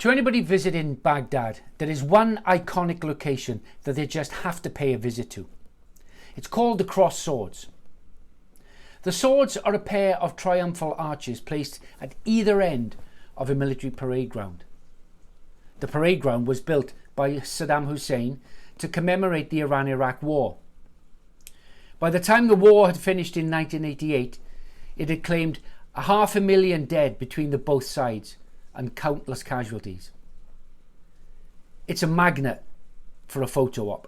To anybody visiting Baghdad, there is one iconic location that they just have to pay a visit to. It's called the Crossed Swords. The swords are a pair of triumphal arches placed at either end of a military parade ground. The parade ground was built by Saddam Hussein to commemorate the Iran-Iraq War. By the time the war had finished in 1988, it had claimed 500,000 dead between the both sides and countless casualties. It's a magnet for a photo op.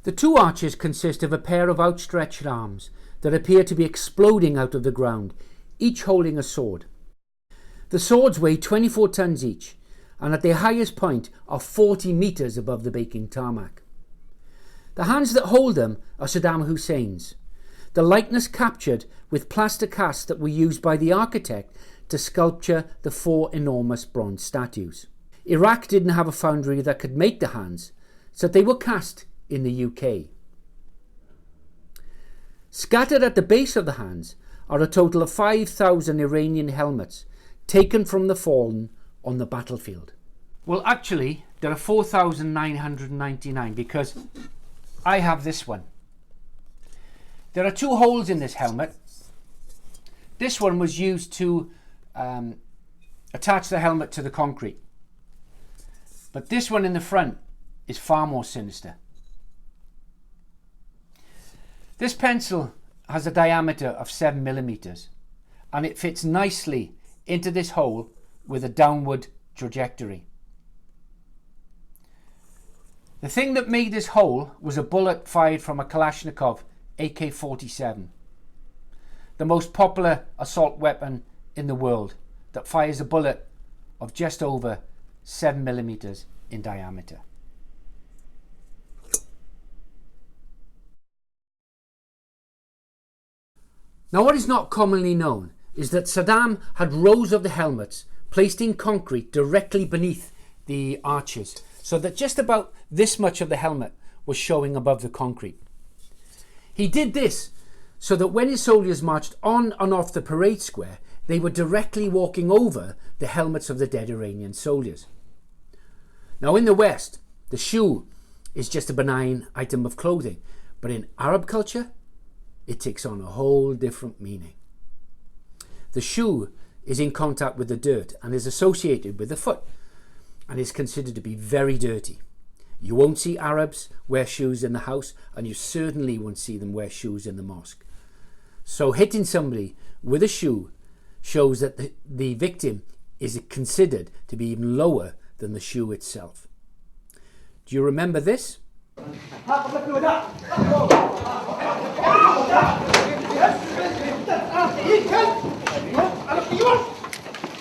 The two arches consist of a pair of outstretched arms that appear to be exploding out of the ground, each holding a sword. The swords weigh 24 tons each and at their highest point are 40 meters above the baking tarmac. The hands that hold them are Saddam Hussein's, the likeness captured with plaster casts that were used by the architect to sculpture the four enormous bronze statues. Iraq didn't have a foundry that could make the hands, so they were cast in the UK. Scattered at the base of the hands are a total of 5,000 Iranian helmets taken from the fallen on the battlefield. Well, actually, there are 4,999 because I have this one. There are two holes in this helmet. This one was used to attach the helmet to the concrete. But this one in the front is far more sinister. This pencil has a diameter of 7 millimeters and it fits nicely into this hole with a downward trajectory. The thing that made this hole was a bullet fired from a Kalashnikov AK-47, the most popular assault weapon in the world, that fires a bullet of just over 7 millimeters in diameter. Now, what is not commonly known is that Saddam had rows of the helmets placed in concrete directly beneath the arches, so that just about this much of the helmet was showing above the concrete. He did this so that when his soldiers marched on and off the parade square, they were directly walking over the helmets of the dead Iranian soldiers. Now, in the West, the shoe is just a benign item of clothing, but in Arab culture, it takes on a whole different meaning. The shoe is in contact with the dirt and is associated with the foot and is considered to be very dirty. You won't see Arabs wear shoes in the house, and you certainly won't see them wear shoes in the mosque. So hitting somebody with a shoe shows that the victim is considered to be even lower than the shoe itself. Do you remember this?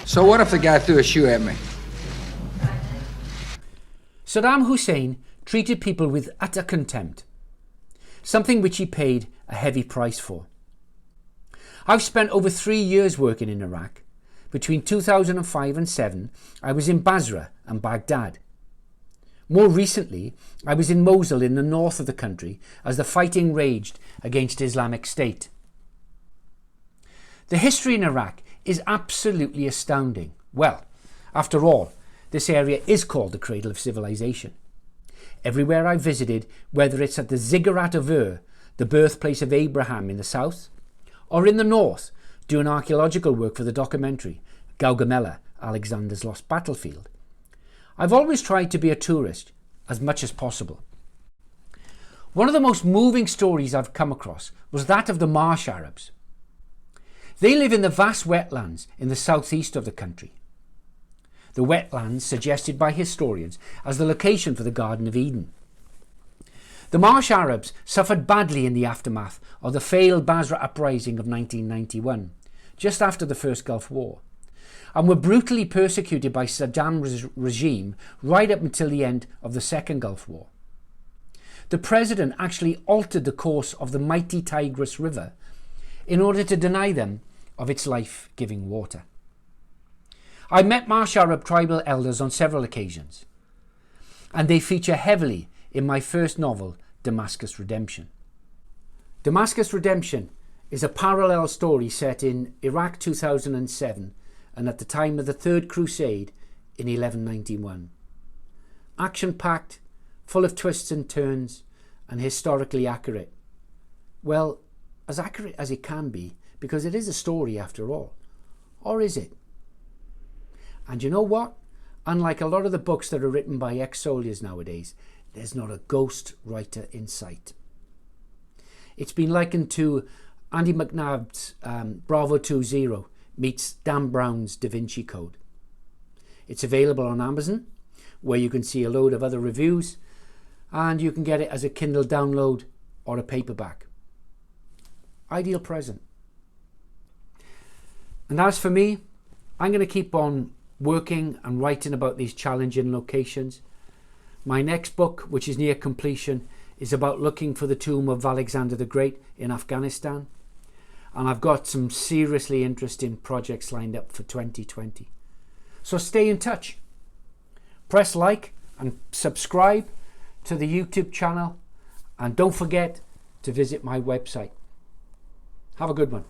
So what if the guy threw a shoe at me? Saddam Hussein treated people with utter contempt, something which he paid a heavy price for. I've spent over 3 years working in Iraq. Between 2005 and 2007, I was in Basra and Baghdad. More recently, I was in Mosul in the north of the country as the fighting raged against Islamic State. The history in Iraq is absolutely astounding. Well, after all, this area is called the cradle of civilization. Everywhere I visited, whether it's at the Ziggurat of Ur, the birthplace of Abraham in the south, or in the north, doing archaeological work for the documentary Gaugamela, Alexander's Lost Battlefield, I've always tried to be a tourist as much as possible. One of the most moving stories I've come across was that of the Marsh Arabs. They live in the vast wetlands in the southeast of the country. The wetlands suggested by historians as the location for the Garden of Eden. The Marsh Arabs suffered badly in the aftermath of the failed Basra uprising of 1991, just after the First Gulf War, and were brutally persecuted by Saddam's regime right up until the end of the Second Gulf War. The president actually altered the course of the mighty Tigris River in order to deny them of its life-giving water. I met Marsh Arab tribal elders on several occasions, and they feature heavily in my first novel, Damascus Redemption. Damascus Redemption is a parallel story set in Iraq 2007 and at the time of the Third Crusade in 1191. Action-packed, full of twists and turns, and historically accurate. Well, as accurate as it can be, because it is a story after all. Or is it? And you know what? Unlike a lot of the books that are written by ex-soldiers nowadays, there's not a ghost writer in sight. It's been likened to Andy McNabb's Bravo 20 meets Dan Brown's Da Vinci Code. It's available on Amazon, where you can see a load of other reviews, and you can get it as a Kindle download or a paperback. Ideal present. And as for me, I'm going to keep on working and writing about these challenging locations. My next book, which is near completion, is about looking for the tomb of Alexander the Great in Afghanistan. And I've got some seriously interesting projects lined up for 2020. So stay in touch. Press like and subscribe to the YouTube channel. And don't forget to visit my website. Have a good one.